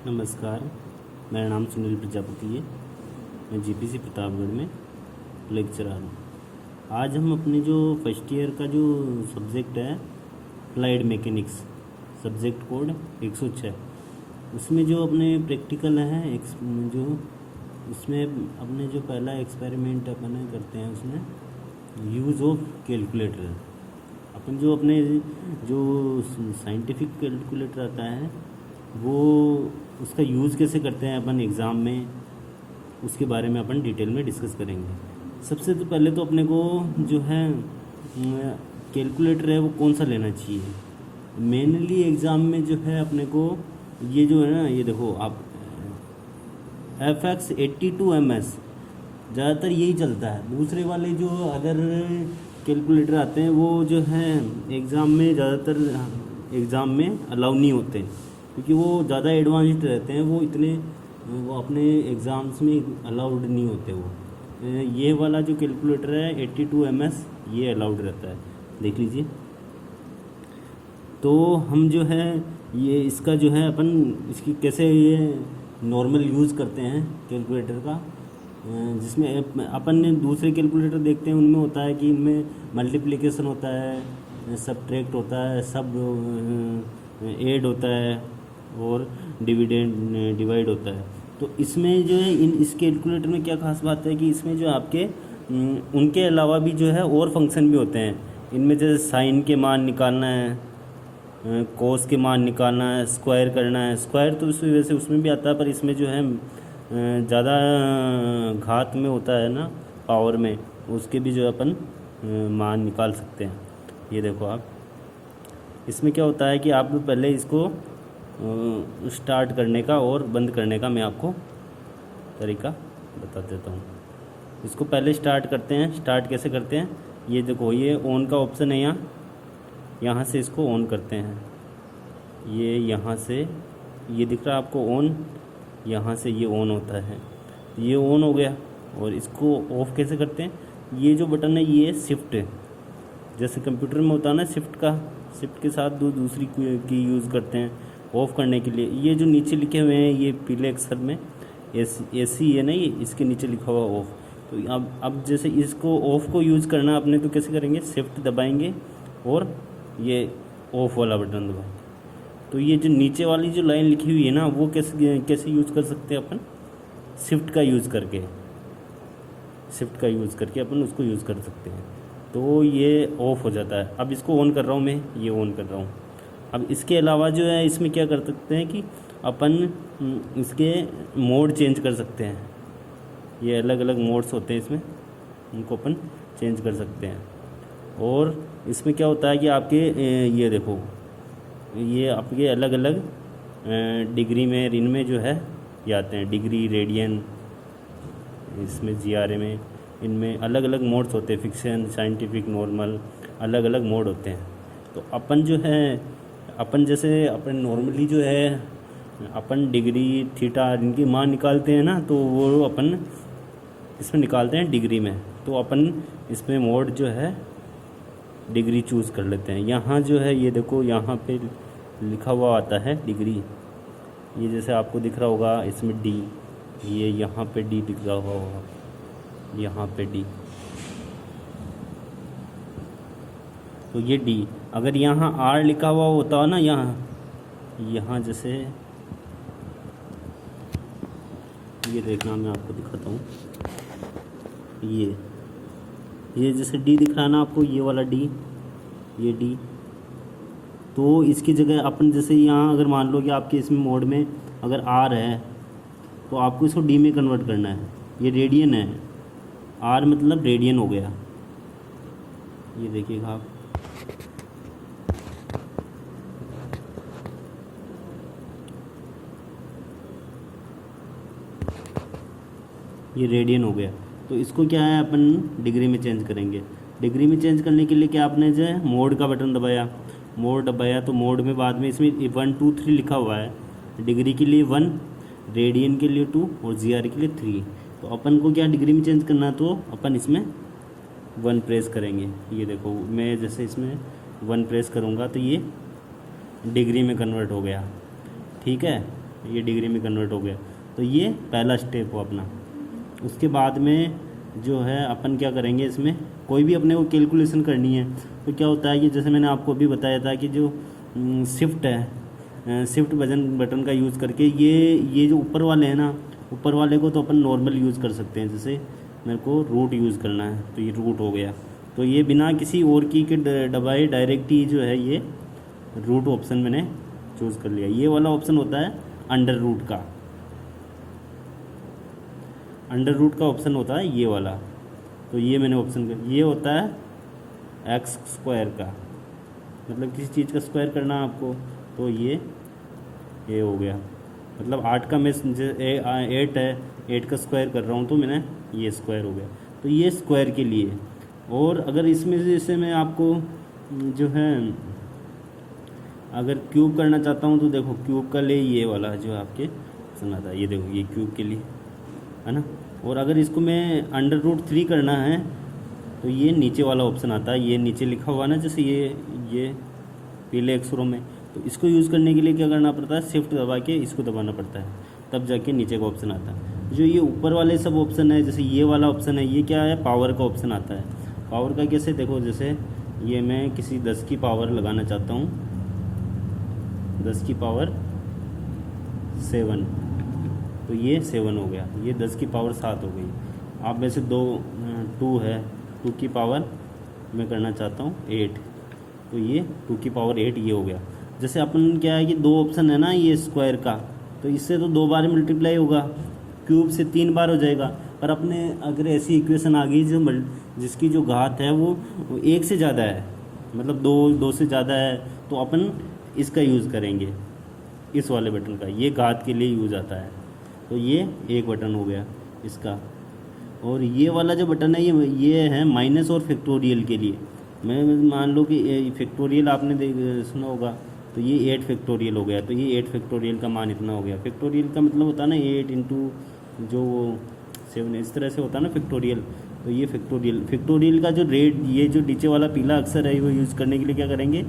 नमस्कार, मेरा नाम सुनील प्रजापति है। मैं जीपीसी प्रतापगढ़ में लेक्चरर हूँ। आज हम अपने जो फर्स्ट ईयर का जो सब्जेक्ट है अप्लाइड मैकेनिक्स, सब्जेक्ट कोड 106, उसमें जो अपने प्रैक्टिकल है जो उसमें अपने जो पहला एक्सपेरिमेंट अपन करते हैं उसमें यूज़ ऑफ कैलकुलेटर। अपन जो अपने जो साइंटिफिक कैलकुलेटर आता है वो उसका यूज़ कैसे करते हैं अपन एग्ज़ाम में, उसके बारे में अपन डिटेल में डिस्कस करेंगे। सबसे तो पहले तो अपने को जो है कैलकुलेटर है वो कौन सा लेना चाहिए। मेनली एग्ज़ाम में जो है अपने को ये जो है ना, ये देखो आप FX82MS ज़्यादातर यही चलता है। दूसरे वाले जो अदर कैलकुलेटर आते हैं वो जो है एग्ज़ाम में ज़्यादातर एग्ज़ाम में अलाउ नहीं होते, क्योंकि वो ज़्यादा एडवांस्ड रहते हैं। वो अपने एग्ज़ाम्स में अलाउड नहीं होते। वो ये वाला जो कैलकुलेटर है 82MS ये अलाउड रहता है, देख लीजिए। तो हम जो है ये इसका जो है अपन इसकी कैसे ये नॉर्मल यूज़ करते हैं कैलकुलेटर का, जिसमें अपन ने दूसरे कैलकुलेटर देखते हैं उनमें होता है कि इनमें मल्टीप्लिकेशन होता है, सब्ट्रैक्ट होता है, सब ऐड होता है और डिवाइड होता है। तो इसमें जो है इस कैलकुलेटर में क्या खास बात है कि इसमें जो आपके उनके अलावा भी जो है और फंक्शन भी होते हैं। इनमें जैसे साइन के मान निकालना है, कोस के मान निकालना है, स्क्वायर करना है। स्क्वायर तो उस वजह से उसमें भी आता है, पर इसमें जो है ज़्यादा घात में होता है ना, पावर में, उसके भी जो अपन मान निकाल सकते हैं। ये देखो आप, इसमें क्या होता है कि आप पहले इसको स्टार्ट करने का और बंद करने का मैं आपको तरीका बता देता हूँ। इसको पहले स्टार्ट करते हैं। स्टार्ट कैसे करते हैं, ये देखो ये ऑन का ऑप्शन है, यहाँ से इसको ऑन करते हैं। ये यहाँ से ये दिख रहा है आपको ऑन, यहाँ से ये ऑन होता है, ये ऑन हो गया। और इसको ऑफ़ कैसे करते हैं, ये जो बटन है ये शिफ्ट है, जैसे कंप्यूटर में होता है ना शिफ्ट का, शिफ्ट के साथ दूसरी की यूज़ करते हैं ऑफ़ करने के लिए। ये जो नीचे लिखे हुए हैं ये पीले अक्षर में एसी है ना, ये इसके नीचे लिखा हुआ ऑफ़। तो अब जैसे इसको ऑफ़ को यूज़ करना अपने, तो कैसे करेंगे, शिफ्ट दबाएंगे और ये ऑफ़ वाला बटन दबाएंगे। तो ये जो नीचे वाली जो लाइन लिखी हुई है ना, वो कैसे यूज़ कर सकते हैं अपन, शिफ्ट का यूज़ करके, शिफ्ट का यूज़ करके अपन उसको यूज़ कर सकते हैं। तो ये ऑफ़ हो जाता है। अब इसको ऑन कर रहा हूँ मैं, ये ऑन कर रहा हूँ। अब इसके अलावा जो है इसमें क्या कर सकते हैं कि अपन इसके मोड चेंज कर सकते हैं। ये अलग अलग मोड्स होते हैं इसमें, उनको अपन चेंज कर सकते हैं। और इसमें क्या होता है कि आपके ये देखो, ये आपके अलग अलग डिग्री में, इनमें जो है ये आते हैं, डिग्री, रेडियन, इसमें GRA में, इनमें अलग अलग मोड्स होते हैं, फिक्शन, साइंटिफिक, नॉर्मल, अलग अलग मोड होते हैं। तो अपन जो है अपन जैसे अपन नॉर्मली जो है अपन डिग्री, थीटा, इनकी मान निकालते हैं ना, तो वो अपन इसमें निकालते हैं डिग्री में। तो अपन इसमें मोड जो है डिग्री चूज़ कर लेते हैं। यहाँ जो है ये देखो, यहाँ पे लिखा हुआ आता है डिग्री, ये जैसे आपको दिख रहा होगा इसमें D, ये यहाँ पे D दिख रहा होगा, यहाँ पे D, तो ये D। अगर यहाँ R लिखा हुआ होता है ना, यहाँ जैसे ये देखना, मैं आपको दिखाता हूँ, ये जैसे D दिख रहा है ना आपको, ये वाला D, ये D। तो इसकी जगह अपन जैसे यहाँ अगर मान लो कि आपके इसमें मोड में अगर R है, तो आपको इसको D में कन्वर्ट करना है। ये रेडियन है, R मतलब रेडियन हो गया, ये देखिएगा आप, ये रेडियन हो गया। तो इसको क्या है अपन डिग्री में चेंज करेंगे। डिग्री में चेंज करने के लिए क्या आपने जो है मोड का बटन दबाया, मोड दबाया, तो मोड में बाद में इसमें 1 2 3 लिखा हुआ है। डिग्री के लिए 1, रेडियन के लिए 2 और GRA के लिए 3। तो अपन को क्या डिग्री में चेंज करना है, तो अपन इसमें 1 प्रेस करेंगे। ये देखो, मैं जैसे इसमें 1 प्रेस करूँगा तो ये डिग्री में कन्वर्ट हो गया, ठीक है। ये डिग्री में कन्वर्ट हो गया। तो ये पहला स्टेप हो अपना। उसके बाद में जो है अपन क्या करेंगे, इसमें कोई भी अपने को कैलकुलेशन करनी है तो क्या होता है कि जैसे मैंने आपको अभी बताया था कि जो शिफ्ट है, शिफ्ट बटन का यूज़ करके ये जो ऊपर वाले हैं ना, ऊपर वाले को तो अपन नॉर्मल यूज़ कर सकते हैं। जैसे मेरे को रूट यूज़ करना है तो ये रूट हो गया, तो ये बिना किसी और की के दबाए डायरेक्ट ही जो है ये रूट ऑप्शन मैंने चूज़ कर लिया। ये वाला ऑप्शन होता है अंडर रूट का, अंडर रूट का ऑप्शन होता है ये वाला। तो ये मैंने ऑप्शन कर, ये होता है एक्स स्क्वायर का, मतलब किसी चीज़ का स्क्वायर करना आपको, तो ये हो गया। मतलब 8 का मैं 8 है, 8 का स्क्वायर कर रहा हूँ तो मैंने ये स्क्वायर हो गया। तो ये स्क्वायर के लिए। और अगर इसमें से जैसे मैं आपको जो है अगर क्यूब करना चाहता हूँ तो देखो क्यूब का लिए ये वाला जो आपके ऑप्शन आता है, ये देखो ये क्यूब के लिए है ना। और अगर इसको मैं अंडर रूट 3 करना है तो ये नीचे वाला ऑप्शन आता है, ये नीचे लिखा हुआ ना, जैसे ये पीले अक्षरों में। तो इसको यूज़ करने के लिए क्या करना पड़ता है, शिफ्ट दबा के इसको दबाना पड़ता है, तब जाके नीचे का ऑप्शन आता है। जो ये ऊपर वाले सब ऑप्शन है, जैसे ये वाला ऑप्शन है, ये क्या है, पावर का ऑप्शन आता है। पावर का कैसे, देखो जैसे ये मैं किसी 10 की पावर लगाना चाहता हूँ, 10 की पावर 7, तो ये 7 हो गया। ये 10 की पावर 7 हो गई। आप में से 2 है, 2 की पावर मैं करना चाहता हूँ 8, तो ये 2 की पावर 8 ये हो गया। जैसे अपन क्या है कि 2 ऑप्शन है ना ये स्क्वायर का, तो इससे तो 2 बार मल्टीप्लाई होगा, क्यूब से 3 बार हो जाएगा। पर अपने अगर ऐसी इक्वेशन आ गई जिसकी जो घात है वो 1 से ज़्यादा है, मतलब 2 से ज़्यादा है, तो अपन इसका यूज़ करेंगे, इस वाले बटन का। ये घात के लिए यूज़ आता है। तो ये एक बटन हो गया इसका। और ये वाला जो बटन है ये है माइनस और फैक्टोरियल के लिए। मैं मान लो कि फैक्टोरियल आपने सुना होगा, तो ये 8 फैक्टोरियल हो गया। तो ये 8 फैक्टोरियल का मान इतना हो गया। फैक्टोरियल का मतलब होता है ना 8 इंटू जो 7, इस तरह से होता है ना फैक्टोरियल। तो ये फैक्टोरियल का जो रेट, ये जो नीचे वाला पीला अक्षर है वो यूज़ करने के लिए क्या करेंगे,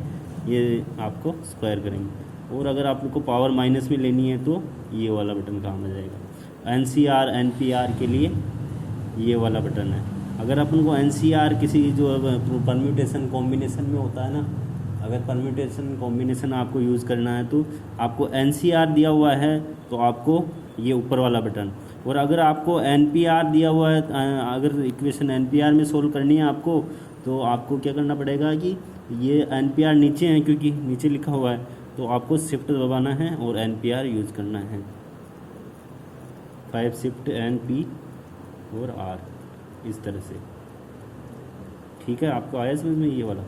ये आपको स्क्वायर करेंगे। और अगर आपको पावर माइनस में लेनी है तो ये वाला बटन काम आ जाएगा। NCR NPR के लिए ये वाला बटन है। अगर अपन को NCR किसी जो परम्यूटेशन कॉम्बिनेशन में होता है ना, अगर परम्यूटेशन कॉम्बिनेशन आपको यूज़ करना है तो आपको NCR दिया हुआ है तो आपको ये ऊपर वाला बटन। और अगर आपको NPR दिया हुआ है, अगर इक्वेशन NPR में सोल्व करनी है आपको, तो आपको क्या करना पड़ेगा कि ये NPR नीचे है क्योंकि नीचे लिखा हुआ है, तो आपको शिफ्ट दबाना है और NPR यूज़ करना है। 5 शिफ्ट NP और R, इस तरह से। ठीक है, आपको आया समझ में ये वाला।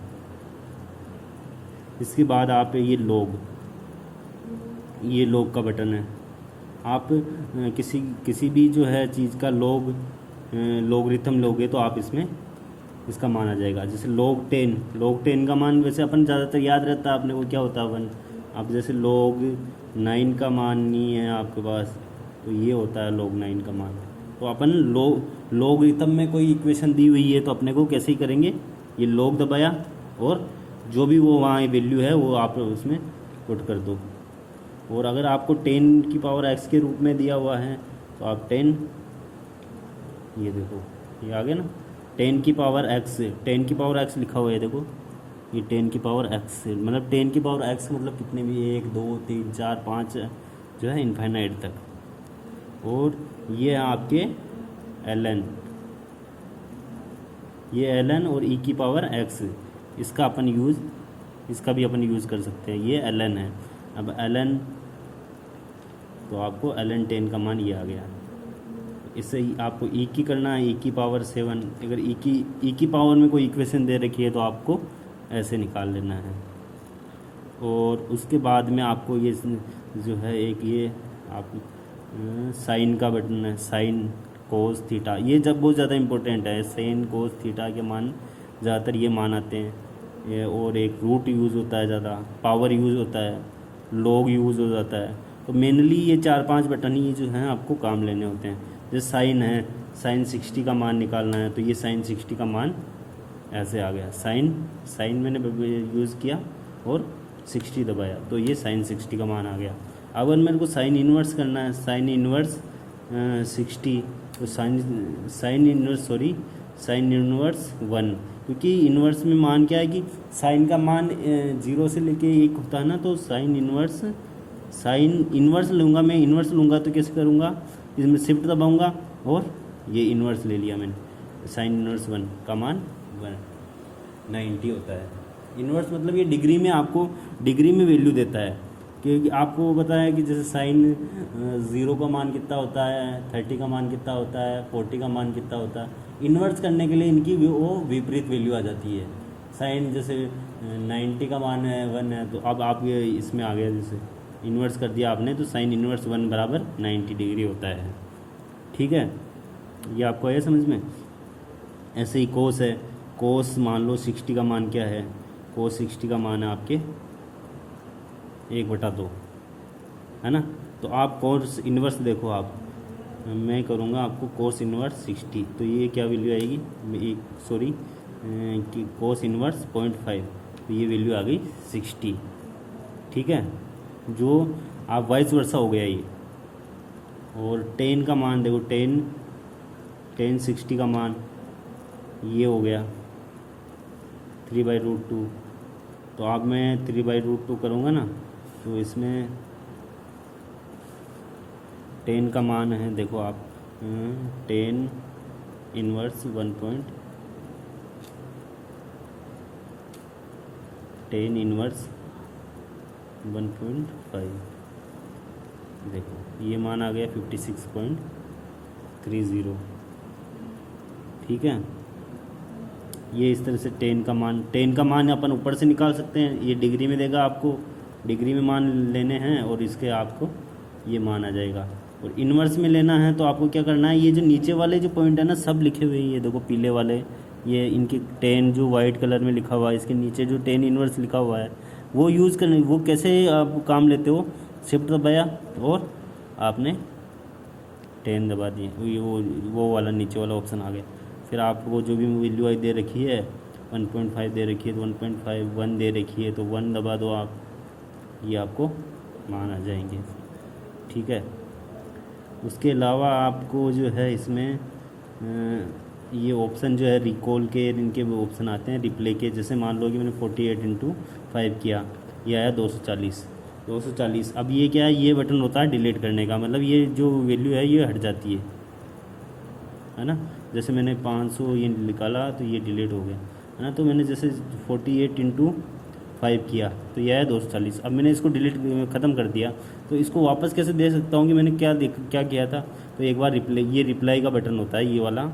इसके बाद आप ये लॉग का बटन है। आप किसी भी जो है चीज़ का लॉगरिथम लोगे तो आप इसमें इसका मान आ जाएगा। जैसे log 10 का मान वैसे अपन ज़्यादातर याद रहता है अपने को, क्या होता है अपन, आप जैसे log 9 का मान नहीं है आपके पास, तो ये होता है log 9 का मान। तो अपन लॉगरिथम में कोई इक्वेशन दी हुई है तो अपने को कैसे ही करेंगे, ये log दबाया और जो भी वो वहाँ वैल्यू है वो आप उसमें पुट कर दो। और अगर आपको 10 की पावर x के रूप में दिया हुआ है तो आप 10, ये देखो ये आ गया ना, 10 की पावर x लिखा हुआ है, देखो ये 10 की पावर x, मतलब 10 की पावर x मतलब कितने भी 1 2 3 4 5 जो है इनफाइनाइट तक। और ये आपके ln, ये ln और e की पावर x, इसका भी अपन यूज़ कर सकते हैं। ये ln है। अब ln, तो आपको ln 10 का मान ये आ गया। इससे आपको e की करना है, e की पावर 7। अगर e की पावर में कोई इक्वेशन दे रखी है तो आपको ऐसे निकाल लेना है। और उसके बाद में आपको ये जो है एक ये आप साइन का बटन है, साइन कोस थीटा, ये जब बहुत ज़्यादा इम्पोर्टेंट है। साइन कोस थीटा के मान ज़्यादातर ये मान आते हैं। और एक रूट यूज़ होता है ज़्यादा, पावर यूज़ होता है, लॉग यूज़ हो जाता है। तो मेनली ये 4-5 बटन ही जो हैं आपको काम लेने होते हैं। जैसे साइन है, साइन 60 का मान निकालना है तो ये साइन 60 का मान ऐसे आ गया। साइन मैंने यूज़ किया और 60 दबाया तो ये साइन 60 का मान आ गया। अगर मेरे को साइन इन्वर्स करना है, साइन इन्वर्स 60, तो साइन इन्वर्स 1, क्योंकि इन्वर्स में मान क्या है कि साइन का मान 0 से लेके 1 होता है ना, तो साइन इन्वर्स लूँगा मैं। इन्वर्स लूँगा तो कैसे करूँगा, इसमें शिफ्ट दबाऊँगा और ये इन्वर्स ले लिया मैंने। साइन इन्वर्स 1 का मान 90 होता है। इन्वर्स मतलब ये डिग्री में, आपको डिग्री में वैल्यू देता है, क्योंकि आपको बताया कि जैसे साइन 0 का मान कितना होता है, 30 का मान कितना होता है, 40 का मान कितना होता है। इन्वर्स करने के लिए इनकी वो विपरीत वैल्यू आ जाती है। साइन जैसे 90 का मान है 1 है, तो अब आप ये इसमें आ गया, जैसे इन्वर्स कर दिया आपने, तो साइन इन्वर्स 1 बराबर 90 डिग्री होता है। ठीक है, ये आपको आया समझ में। ऐसे ही कोस है, कोस मान लो 60 का मान क्या है, कोस 60 का मान है आपके 1/2, है ना। तो आप कोस इन्वर्स देखो, आप मैं करूँगा आपको कोस इन्वर्स 60, तो ये क्या वैल्यू आएगी, सॉरी कि कोस इन्वर्स 0.5, तो ये वैल्यू आ गई 60। ठीक है, जो आप वाइस वर्सा हो गया ये। और 10 का मान देखो, 10 60 का मान ये हो गया 3/√2। तो अब मैं 3/√2 करूँगा ना, तो इसमें 10 का मान है, देखो आप 10 इन्वर्स 1.5, देखो ये मान आ गया 56.30। ठीक है, ये इस तरह से 10 का मान अपन ऊपर से निकाल सकते हैं। ये डिग्री में देगा आपको, डिग्री में मान लेने हैं और इसके आपको ये मान आ जाएगा। और इन्वर्स में लेना है तो आपको क्या करना है, ये जो नीचे वाले जो पॉइंट है ना, सब लिखे हुए हैं, ये देखो पीले वाले, ये इनके 10 जो वाइट कलर में लिखा हुआ है, इसके नीचे जो 10 इन्वर्स लिखा हुआ है वो यूज़ करने, वो कैसे आप काम लेते हो, शिफ्ट दबाया और आपने 10 दबा दिए, वो वाला नीचे वाला ऑप्शन आ गया। फिर आपको जो भी वैल्यू दे रखी है 1.5 दे रखी है तो 1.5, 1 दे रखी है तो 1 दबा दो आप, ये आपको मान आ जाएंगे। ठीक है, उसके अलावा आपको जो है इसमें ये ऑप्शन जो है रिकॉल के, इनके वो ऑप्शन आते हैं रिप्ले के। जैसे मान लो कि मैंने 48/5 किया, ये आया 240। अब ये क्या है, ये बटन होता है डिलीट करने का, मतलब ये जो वैल्यू है ये हट जाती है ना। जैसे मैंने 500 ये निकाला तो ये डिलीट हो गया, है ना। तो मैंने जैसे 48/5 किया तो ये आया 240। अब मैंने इसको डिलीट ख़त्म कर दिया, तो इसको वापस कैसे दे सकता हूँ कि मैंने क्या किया था। तो एक बार ये रिप्लाई का बटन होता है ये वाला,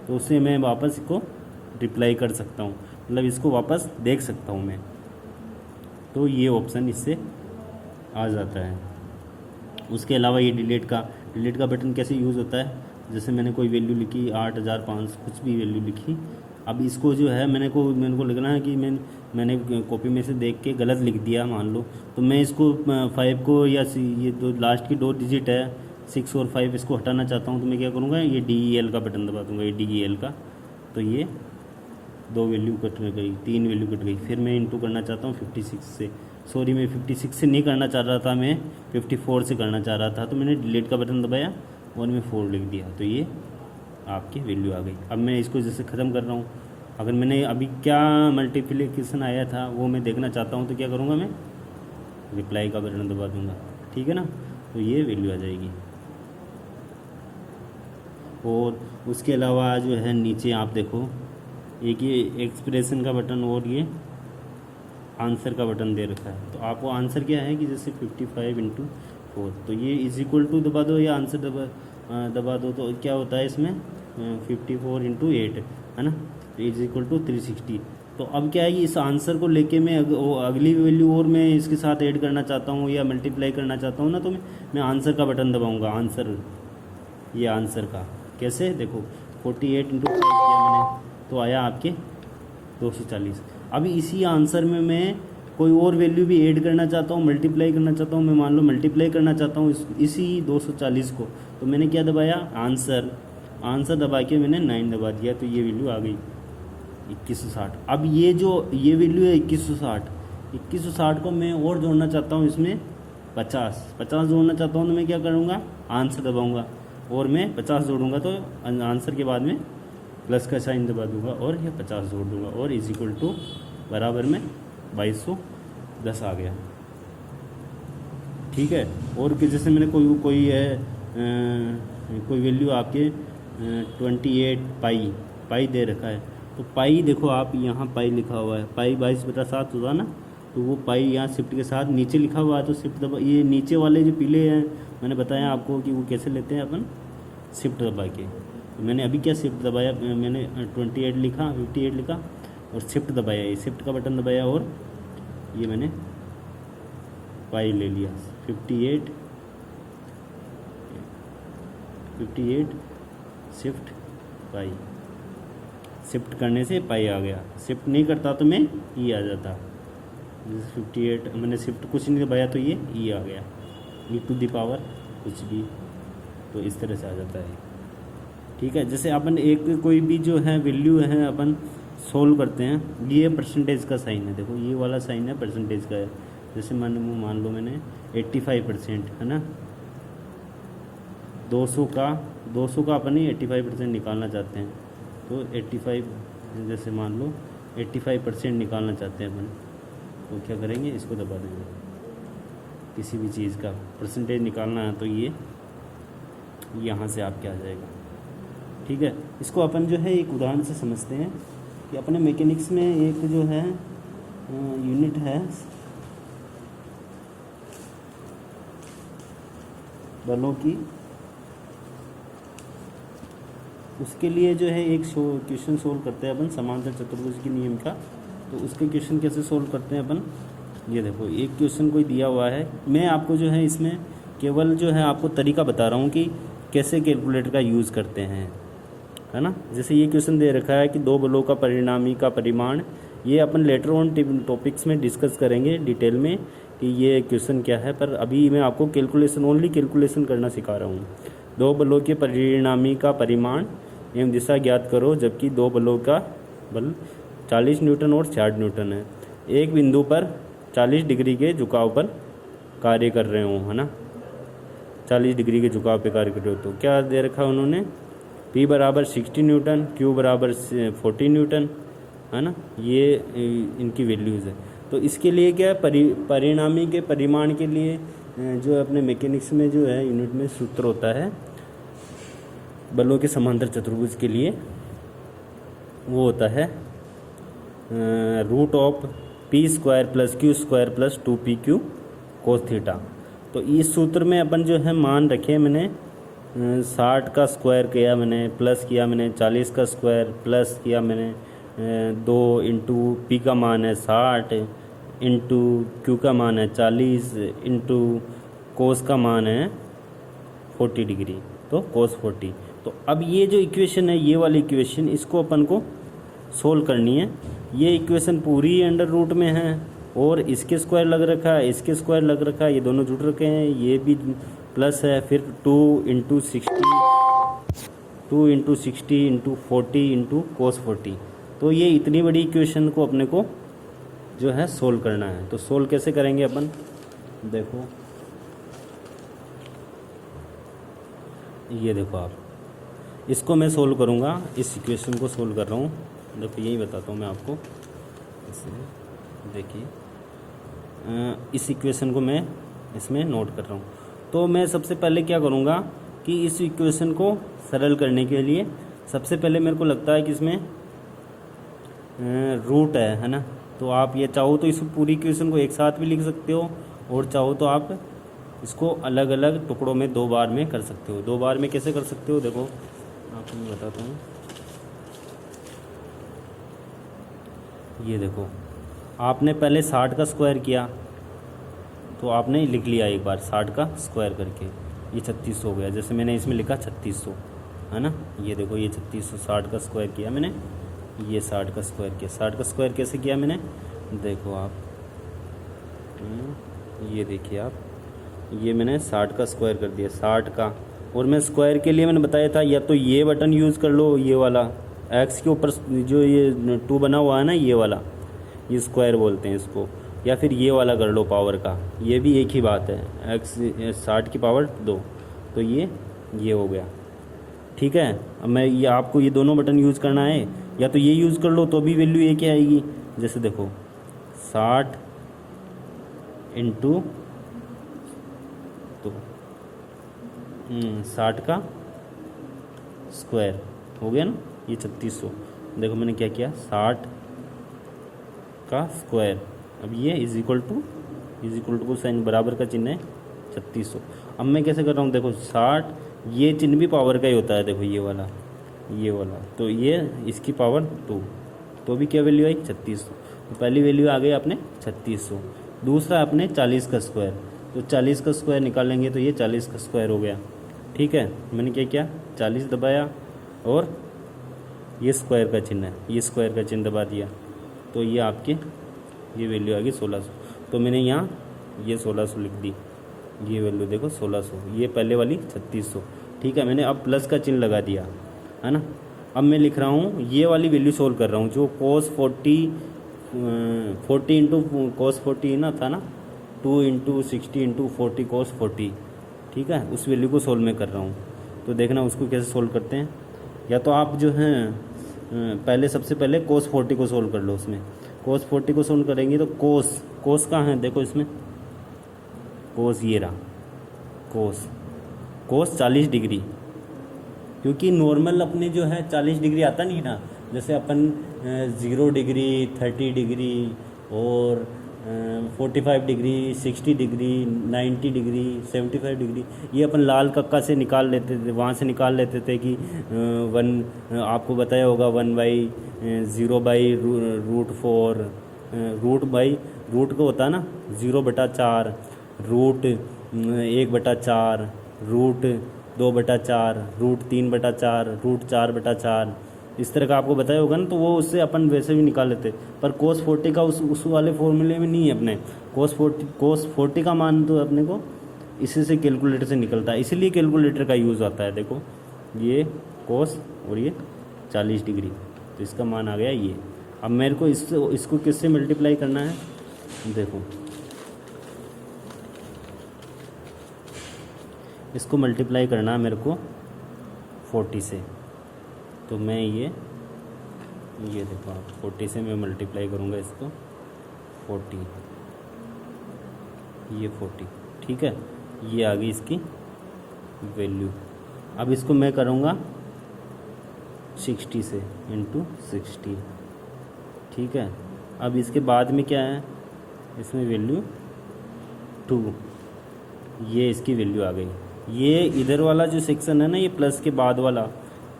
तो उससे मैं वापस इसको रिप्लाई कर सकता हूँ, मतलब इसको वापस देख सकता हूँ मैं। तो ये ऑप्शन इससे आ जाता है। उसके अलावा ये डिलीट का बटन कैसे यूज़ होता है, जैसे मैंने कोई वैल्यू लिखी 8500 कुछ भी वैल्यू लिखी। अब इसको जो है मेरे को लिखना है कि मैंने कॉपी में से देख के गलत लिख दिया मान लो, तो मैं इसको 5 को या ये जो लास्ट की 2 डिजिट है 6 और 5 इसको हटाना चाहता हूँ, तो मैं क्या करूँगा, ये DEL का बटन दबा दूँगा, ये DEL का। तो ये 2 वैल्यू कट गई, 3 वैल्यू कट गई। फिर मैं इंटू करना चाहता हूँ 56 से, सॉरी मैं 56 से नहीं करना चाह रहा था, मैं 54 से करना चाह रहा था। तो मैंने डिलीट का बटन दबाया और मैं 4 लिख दिया, तो ये आपकी वैल्यू आ गई। अब मैं इसको जैसे ख़त्म कर रहा हूँ, अगर मैंने अभी क्या मल्टीप्लिकेशन आया था वो मैं देखना चाहता हूँ, तो क्या करूँगा, मैं रिप्लाई का बटन दबा दूँगा। ठीक है ना, तो ये वैल्यू आ जाएगी। और उसके अलावा जो है नीचे आप देखो, एक ये एक्सप्रेशन का बटन और ये आंसर का बटन दे रखा है। तो आपको आंसर क्या है कि जैसे 55/4, तो ये = दबा दो या आंसर दबा दो, तो क्या होता है इसमें 54/8, है ना, तो =360। तो अब क्या है कि इस आंसर को लेके मैं अगली वैल्यू और मैं इसके साथ ऐड करना चाहता हूँ या मल्टीप्लाई करना चाहता हूँ ना, तो मैं आंसर का बटन दबाऊँगा। आंसर, ये आंसर का कैसे, देखो 48/5 किया मैंने तो आया आपके 240। अभी इसी आंसर में मैं कोई और वैल्यू भी ऐड करना चाहता हूँ, मल्टीप्लाई करना चाहता हूँ, मैं मान लो मल्टीप्लाई करना चाहता हूँ इसी 240 को, तो मैंने क्या दबाया, आंसर दबा के मैंने 9 दबा दिया, तो ये वैल्यू आ गई 2160। अब ये वैल्यू है 2160 को मैं और जोड़ना चाहता हूँ इसमें 50 जोड़ना चाहता हूँ तो मैं क्या करूँगा, आंसर दबाऊँगा और मैं 50 जोड़ूंगा तो आंसर के बाद में प्लस का साइन दबा दूंगा और ये 50 जोड़ दूंगा और इज इक्वल टू बराबर में 2210 आ गया। ठीक है। और कि जैसे मैंने कोई वैल्यू आपके 28 पाई दे रखा है, तो पाई देखो आप यहाँ पाई लिखा हुआ है, पाई 22/7 होगा ना, तो वो पाई यहाँ शिफ्ट के साथ नीचे लिखा हुआ है तो शिफ्ट दबा, ये नीचे वाले जो पीले हैं मैंने बताया आपको कि वो कैसे लेते हैं अपन, शिफ्ट दबा के। तो मैंने अभी क्या शिफ्ट दबाया, मैंने 58 लिखा, 58 लिखा और शिफ्ट दबाया, ये शिफ्ट का बटन दबाया और ये मैंने पाई ले लिया 58 शिफ्ट पाई, शिफ्ट करने से पाई आ गया। शिफ्ट नहीं करता तो मैं ई आ जाता, जैसे 58 मैंने शिफ्ट कुछ नहीं दबाया तो ये ई आ गया, ई टू द पावर कुछ भी, तो इस तरह से आ जाता है। ठीक है। जैसे अपन एक कोई भी जो है वैल्यू है अपन सोल्व करते हैं, ये परसेंटेज का साइन है, देखो ये वाला साइन है परसेंटेज का है। जैसे मान लो मैंने 85% है ना, 200 का अपन ही 85% निकालना चाहते हैं, तो 85 जैसे मान लो 85% निकालना चाहते हैं अपन, तो क्या करेंगे, इसको दबा देंगे। किसी भी चीज़ का परसेंटेज निकालना है तो ये यहाँ से आपके आ जाएगा। ठीक है। इसको अपन जो है एक उदाहरण से समझते हैं कि अपने मैकेनिक्स में एक जो है यूनिट है बलों की, उसके लिए जो है एक क्वेश्चन सोल्व करते हैं अपन समांतर चतुर्भुज के नियम का। तो उसके क्वेश्चन कैसे सोल्व करते हैं अपन, ये देखो एक क्वेश्चन कोई दिया हुआ है, मैं आपको जो है इसमें केवल जो है आपको तरीका बता रहा हूँ कि कैसे कैलकुलेटर का यूज़ करते हैं, है ना। जैसे ये क्वेश्चन दे रखा है कि दो बलों का परिणामी का परिमाण, ये अपन लेटर ऑन टॉपिक्स में डिस्कस करेंगे डिटेल में कि ये क्वेश्चन क्या है, पर अभी मैं आपको ओनली कैलकुलेशन करना सिखा रहा हूँ। दो बलों के परिणामी का परिमाण एवं दिशा ज्ञात करो, जबकि दो बलों का बल 40 न्यूटन और 60 न्यूटन है, एक बिंदु पर 40 डिग्री के झुकाव पर कार्य कर रहे हो, है ना, 40 डिग्री के झुकाव पे कार्य कर रहे हो। तो क्या दे रखा है उन्होंने, P बराबर 60 न्यूटन, Q बराबर 40 न्यूटन, है ना, ये इनकी वैल्यूज़ है। तो इसके लिए क्या है, परिणामी के परिमाण के लिए जो अपने मैकेनिक्स में जो है यूनिट में सूत्र होता है बलों के समांतर चतुर्भुज के लिए, वो होता है √of P² + Q² + 2PQ cos theta. तो इस सूत्र में अपन जो है मान रखे, मैंने 60 का स्क्वायर किया, मैंने प्लस किया, मैंने 40 का स्क्वायर प्लस किया, मैंने 2 इंटू P का मान है 60 इंटू Q का मान है 40 इंटू कोस का मान है 40 डिग्री, तो कोस 40। तो अब ये जो इक्वेशन है, ये वाली इक्वेशन, इसको अपन को सोल्व करनी है। ये इक्वेशन पूरी अंडर रूट में है और इसके स्क्वायर लग रखा है, इसके स्क्वायर लग रखा है, ये दोनों जुड़ रखे हैं, ये भी प्लस है, फिर 2 इंटू 60 इंटू 40 इंटू कोस 40। तो ये इतनी बड़ी इक्वेशन को अपने को जो है सोल्व करना है। तो सोल्व कैसे करेंगे अपन, देखो ये देखो आप, इसको मैं सोल्व करूँगा, इस इक्वेशन को सोल्व कर रहा हूँ, देखो यही बताता हूँ मैं आपको। देखिए इस इक्वेशन को मैं इसमें नोट कर रहा हूँ। तो मैं सबसे पहले क्या करूँगा कि इस इक्वेशन को सरल करने के लिए सबसे पहले मेरे को लगता है कि इसमें रूट है ना, तो आप ये चाहो तो इस पूरी इक्वेशन को एक साथ भी लिख सकते हो और चाहो तो आप इसको अलग अलग टुकड़ों में 2 बार में कर सकते हो। 2 बार में कैसे कर सकते हो, देखो आपको मैं बताता हूँ। ये देखो, आपने पहले 60 का स्क्वायर किया तो आपने लिख लिया एक बार 60 का स्क्वायर करके, ये 3600 हो गया। जैसे मैंने इसमें लिखा 3600, है ना, ये देखो ये 3600, 60 का स्क्वायर किया मैंने, ये 60 का स्क्वायर किया। 60 का स्क्वायर कैसे किया मैंने, देखो आप, ये देखिए आप, ये मैंने 60 का स्क्वायर कर दिया, 60 का। और मैं स्क्वायर के लिए मैंने बताया था या तो ये बटन यूज़ कर लो, ये वाला एक्स के ऊपर जो ये 2 बना हुआ है ना, ये वाला, ये स्क्वायर बोलते हैं इसको। या फिर ये वाला कर लो पावर का, ये भी एक ही बात है, x 60 की पावर 2, तो ये हो गया। ठीक है, अब मैं ये आपको ये दोनों बटन यूज़ करना है, या तो ये यूज़ कर लो तो भी वैल्यू एक ही आएगी। जैसे देखो 60 इंटू तो 60 का स्क्वायर हो गया ना, ये 3600। देखो मैंने क्या किया, 60 का स्क्वायर, अब ये इज इक्वल टू को साइन बराबर का चिन्ह है 3600। अब मैं कैसे कर रहा हूँ, देखो 60, ये चिन्ह भी पावर का ही होता है, देखो ये वाला, तो ये इसकी पावर 2, तो भी क्या वैल्यू आई 3600। तो पहली वैल्यू आ गई अपने 3600। दूसरा अपने 40 का स्क्वायर, तो 40 का स्क्वायर निकालेंगे तो ये 40 का स्क्वायर हो गया। ठीक है, मैंने क्या किया, 40 दबाया और ये स्क्वायर का चिन्ह है, ये स्क्वायर का चिन्ह दबा दिया, तो ये आपके ये वैल्यू आ गई 1600। तो मैंने यहाँ ये 1600 लिख दी, ये वैल्यू देखो 1600, ये पहले वाली 3600। ठीक है, मैंने अब प्लस का चिन्ह लगा दिया, है ना। अब मैं लिख रहा हूँ, ये वाली वैल्यू सोल्व कर रहा हूँ, जो cos 40 इंटू cos 40 ना था ना, 2 इंटू 60 इंटू 40 cos 40। ठीक है, उस वैल्यू को सोल्व मैं कर रहा हूँ, तो देखना उसको कैसे सोल्व करते हैं। या तो आप जो हैं सबसे पहले cos 40 को सोल्व कर लो। उसमें cos 40 को सोल्व करेंगे तो cos कहाँ है, देखो इसमें cos ये रहा, cos 40 डिग्री, क्योंकि नॉर्मल अपने जो है 40 डिग्री आता नहीं ना, जैसे अपन 0 डिग्री, 30 डिग्री और 45 डिग्री, 60 डिग्री, 90 डिग्री, 75 डिग्री, ये अपन लाल कक्का से निकाल लेते थे, वहाँ से निकाल लेते थे कि 1, आपको बताया होगा 1/0/√4, रूट को होता है ना 0/4, रूट 1/4, रूट 2/4, रूट 3/4, रूट 4/4, इस तरह का आपको बताया होगा ना, तो वो उससे अपन वैसे भी निकाल लेते। पर cos 40 का उस वाले फॉर्मूले में नहीं है अपने, cos 40 का मान तो अपने को इसी से कैलकुलेटर से निकलता है, इसीलिए कैलकुलेटर का यूज़ आता है। देखो ये cos और ये 40 डिग्री, तो इसका मान आ गया ये। अब मेरे को इसको किससे मल्टीप्लाई करना है, देखो इसको मल्टीप्लाई करना है मेरे को 40 से, तो मैं ये देखो आप 40 से मैं मल्टीप्लाई करूँगा इसको 40, ये 40। ठीक है, ये आ गई इसकी वैल्यू। अब इसको मैं करूँगा 60 से इंटू 60। ठीक है, अब इसके बाद में क्या है, इसमें वैल्यू 2, ये इसकी वैल्यू आ गई। ये इधर वाला जो सेक्शन है ना, ये प्लस के बाद वाला,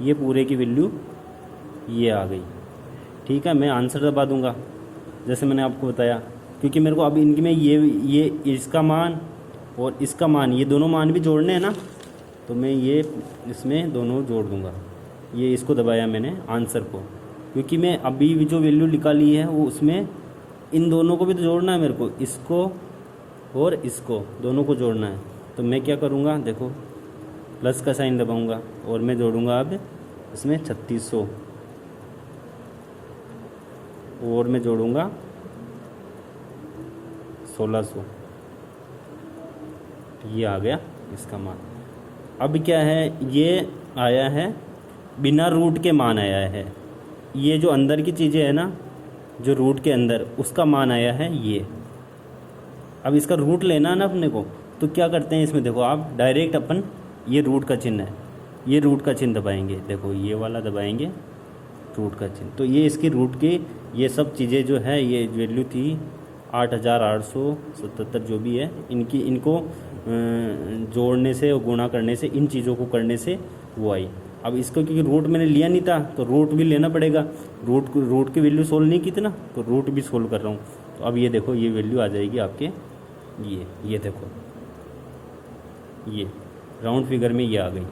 ये पूरे की वैल्यू ये आ गई। ठीक है, मैं आंसर दबा दूंगा जैसे मैंने आपको बताया, क्योंकि मेरे को अब इनकी में ये इसका मान और इसका मान, ये दोनों मान भी जोड़ने हैं ना, तो मैं ये इसमें दोनों जोड़ दूंगा। ये इसको दबाया मैंने आंसर को, क्योंकि मैं अभी जो वैल्यू निकाली है वो उसमें इन दोनों को भी तो जोड़ना है मेरे को, इसको और इसको दोनों को जोड़ना है। तो मैं क्या करूँगा, देखो प्लस का साइन दबाऊंगा और मैं जोड़ूंगा अब इसमें 3600 और मैं जोड़ूंगा 1600, ये आ गया इसका मान। अब क्या है, ये आया है बिना रूट के मान आया है, ये जो अंदर की चीज़ें है ना, जो रूट के अंदर, उसका मान आया है ये। अब इसका रूट लेना है ना अपने को, तो क्या करते हैं इसमें, देखो आप डायरेक्ट अपन ये रूट का चिन्ह है, ये रूट का चिन्ह दबाएंगे, देखो ये वाला दबाएंगे रूट का चिन्ह, तो ये इसकी रूट की ये सब चीज़ें जो है, ये वैल्यू थी 8877 जो भी है, इनको जोड़ने से और गुणा करने से, इन चीज़ों को करने से वो आई। अब इसको क्योंकि रूट मैंने लिया नहीं था, तो रूट भी लेना पड़ेगा, रूट की वैल्यू सोल्व नहीं की थी ना, तो रूट भी सोल्व कर रहा हूँ। तो अब ये देखो ये वैल्यू आ जाएगी आपके, ये देखो ये राउंड फिगर में ये आ गई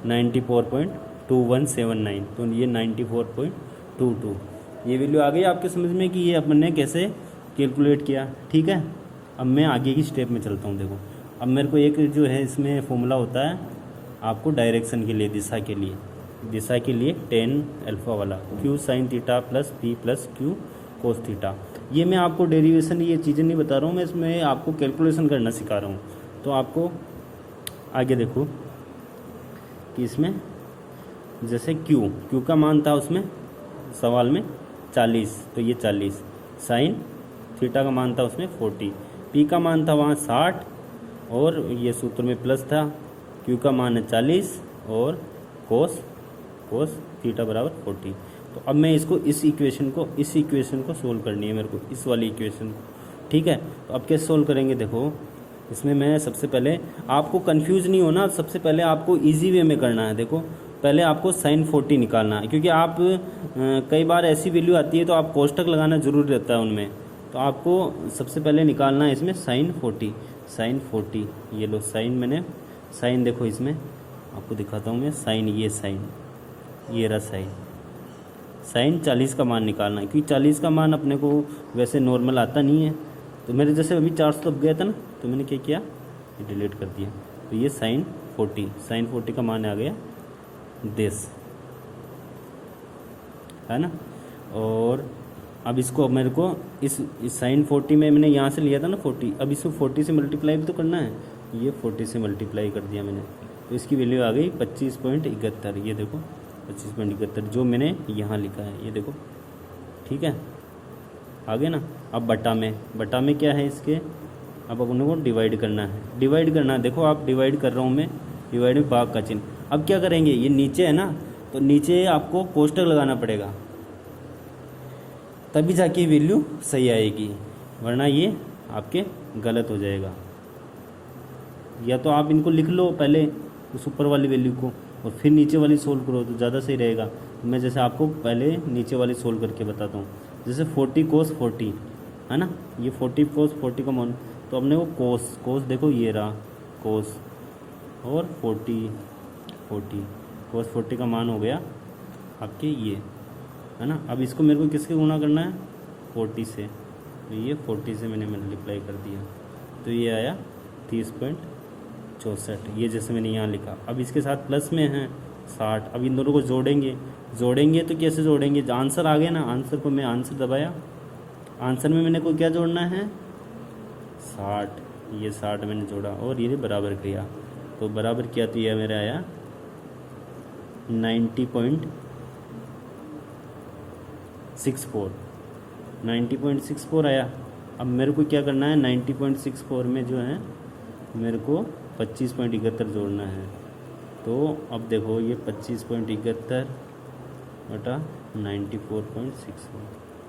94.2179, तो ये 94.22 ये वैल्यू आ गई आपके समझ में कि ये अपन ने कैसे कैलकुलेट किया। ठीक है, अब मैं आगे की स्टेप में चलता हूँ। देखो अब मेरे को एक जो है इसमें फॉर्मूला होता है आपको डायरेक्शन के लिए, दिशा के लिए tan अल्फा वाला, q sin theta plus p plus q cos theta. ये मैं आपको डेरिवेशन ये चीज़ें नहीं बता रहा हूँ, मैं इसमें आपको कैलकुलेशन करना सिखा रहा हूँ। तो आपको आगे देखो कि इसमें जैसे क्यू का मान था उसमें सवाल में 40, तो ये 40, साइन थीटा का मान था उसमें 40, पी का मान था वहाँ 60, और ये सूत्र में प्लस था, क्यू का मान है 40 और कोस थीटा बराबर 40। तो अब मैं इसको इस इक्वेशन को सोल्व करनी है मेरे को, इस वाली इक्वेशन को, ठीक है। तो अब कैसे सोल्व करेंगे, देखो इसमें मैं सबसे पहले, आपको कंफ्यूज नहीं होना, सबसे पहले आपको इजी वे में करना है। देखो पहले आपको साइन 40 निकालना है, क्योंकि आप कई बार ऐसी वैल्यू आती है तो आप कोष्टक लगाना जरूर रहता है उनमें। तो आपको सबसे पहले निकालना है इसमें साइन 40, ये लो साइन, मैंने साइन देखो इसमें आपको दिखाता हूँ मैं, साइन ये रहा साइन 40 का मान निकालना है, क्योंकि 40 का मान अपने को वैसे नॉर्मल आता नहीं है। तो मेरे जैसे अभी 400 तब गया था ना, तो मैंने क्या किया, ये डिलीट कर दिया। तो ये साइन 40 का मान आ गया 10, है ना। और अब इसको मेरे को इस साइन 40 में मैंने यहाँ से लिया था ना 40, अब इसको 40 से मल्टीप्लाई भी तो करना है, ये 40 से मल्टीप्लाई कर दिया मैंने, तो इसकी वैल्यू आ गई 25.71। ये देखो 25.71 जो मैंने यहाँ लिखा है, ये देखो, ठीक है, आगे ना। अब बटा में क्या है इसके, अब अपने को डिवाइड करना है, देखो आप डिवाइड कर रहा हूँ मैं, डिवाइड में भाग का चिन्ह। अब क्या करेंगे, ये नीचे है ना, तो नीचे आपको कोष्टक लगाना पड़ेगा, तभी जाके वैल्यू सही आएगी, वरना ये आपके गलत हो जाएगा। या तो आप इनको लिख लो पहले उस ऊपर वाली वैल्यू को, और फिर नीचे वाली सोल्व करो तो ज़्यादा सही रहेगा। मैं जैसे आपको पहले नीचे वाली सोल्व करके बताता हूँ। जैसे 40 cos 40 है ना, ये 40 cos 40 का मान, तो अपने को कोस देखो ये रहा कोस, और 40 cos 40 का मान हो गया आपके ये, है ना। अब इसको मेरे को किसके गुणा करना है, 40 से, तो ये 40 से मैंने मल्टीप्लाई कर दिया, तो ये आया 30.64, ये जैसे मैंने यहाँ लिखा। अब इसके साथ प्लस में है 60, अब इन दोनों को जोड़ेंगे तो कैसे जोड़ेंगे, आंसर आ गया ना, आंसर को मैं आंसर दबाया, आंसर में मैंने को क्या जोड़ना है 60, ये 60 मैंने जोड़ा और ये बराबर किया, तो बराबर किया तो ये मेरा आया 90.64 आया। अब मेरे को क्या करना है, 90.64 में जो है मेरे को 25.71 जोड़ना है। तो अब देखो ये 25.71 बटा 94.64,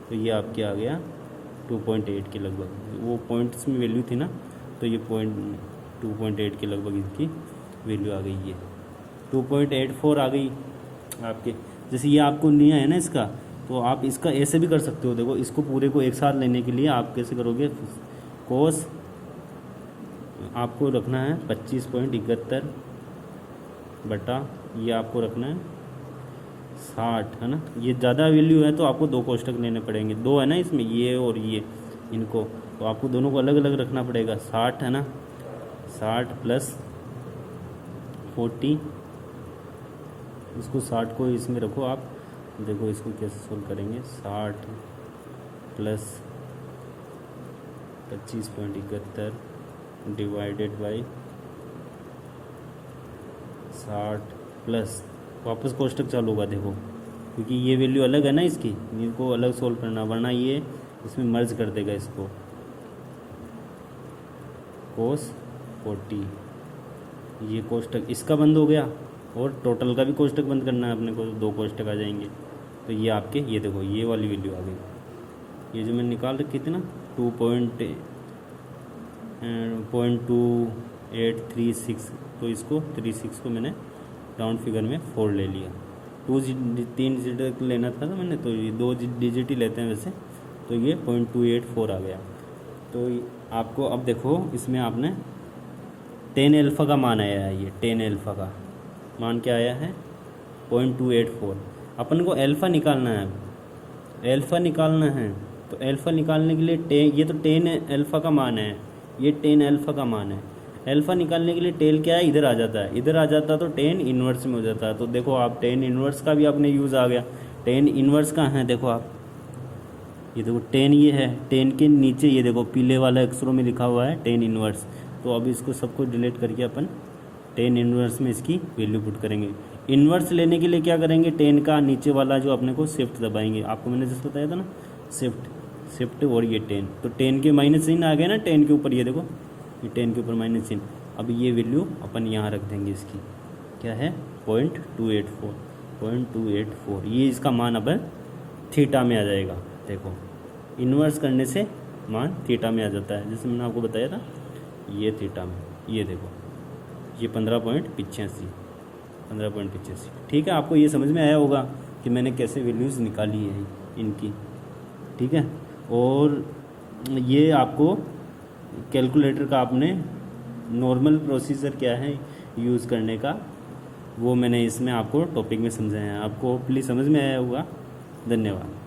तो ये आपके आ गया 2.8 के लगभग, वो पॉइंट्स में वैल्यू थी ना, तो ये 2.8 के लगभग इसकी वैल्यू आ गई, ये 2.84 आ गई आपके। जैसे ये आपको नहीं आया ना इसका, तो आप इसका ऐसे भी कर सकते हो। देखो इसको पूरे को एक साथ लेने के लिए आप कैसे करोगे, कोस आपको रखना है 25.71 बटा ये आपको रखना है 60, है ना। ये ज़्यादा वैल्यू है तो आपको 2 कोष्टक लेने पड़ेंगे, 2 है ना इसमें, ये और ये, इनको तो आपको दोनों को अलग अलग रखना पड़ेगा। 60 है ना, 60 प्लस 40, इसको 60 को इसमें रखो आप, देखो इसको कैसे सोल्व करेंगे, 60 प्लस 25.71 डिवाइडेड बाई 60 प्लस, वापस कोष्टक चालू होगा देखो, क्योंकि ये वैल्यू अलग है ना इसकी, इनको अलग सोल्व करना, वरना ये इसमें मर्ज कर देगा इसको। कोस 40, ये कोष्टक इसका बंद हो गया, और टोटल का भी कोष्टक बंद करना है अपने को, 2 कोष्टक आ जाएंगे। तो ये आपके, ये देखो ये वाली वैल्यू आ गई, ये जो मैंने निकाल रखी थी ना 2.2836, तो इसको 36 को मैंने राउंड फिगर में 4 ले लिया। 3 डिजिट लेना था ना मैंने, तो ये 2 डिजिट ही लेते हैं वैसे, तो ये 0.284 आ गया। तो आपको अब देखो इसमें आपने 10 अल्फ़ा का मान आया है, ये 10 अल्फ़ा का मान क्या आया है 0.284। अपन को अल्फ़ा निकालना है, अल्फ़ा निकालना है, तो अल्फ़ा निकालने के लिए ये तो 10 अल्फ़ा का मान है, ये 10 अल्फ़ा का मान है। अल्फ़ा निकालने के लिए टेल क्या है, इधर आ जाता है, इधर आ जाता तो 10 इन्वर्स में हो जाता है। तो देखो आप 10 इन्वर्स का भी आपने यूज़ आ गया, 10 इन्वर्स का है, देखो आप ये देखो 10 ये है, 10 के नीचे ये देखो पीले वाले अक्षरों में लिखा हुआ है 10 इनवर्स। तो अब इसको सबको डिलीट करके अपन 10 इनवर्स में इसकी वैल्यू पुट करेंगे। इनवर्स लेने के लिए क्या करेंगे, 10 का नीचे वाला जो अपने को शिफ्ट दबाएंगे, आपको मैंने जैसे बताया था ना शिफ्ट और ये 10, तो 10 के माइनस चिन्ह आ गया ना 10 के ऊपर, ये देखो ये 10 के ऊपर माइनस चिन्ह। अब ये वैल्यू अपन यहाँ रख देंगे, इसकी क्या है 0.284, ये इसका मान अब थीटा में आ जाएगा। देखो इन्वर्स करने से मान थीटा में आ जाता है, जैसे मैंने आपको बताया था ये थीटा में, ये देखो ये 15.85। ठीक है, आपको ये समझ में आया होगा कि मैंने कैसे वैल्यूज़ निकाली है इनकी। ठीक है, और ये आपको कैलकुलेटर का आपने नॉर्मल प्रोसीजर क्या है यूज़ करने का, वो मैंने इसमें आपको टॉपिक में समझाया है, आपको प्लीज़ समझ में आया होगा। धन्यवाद।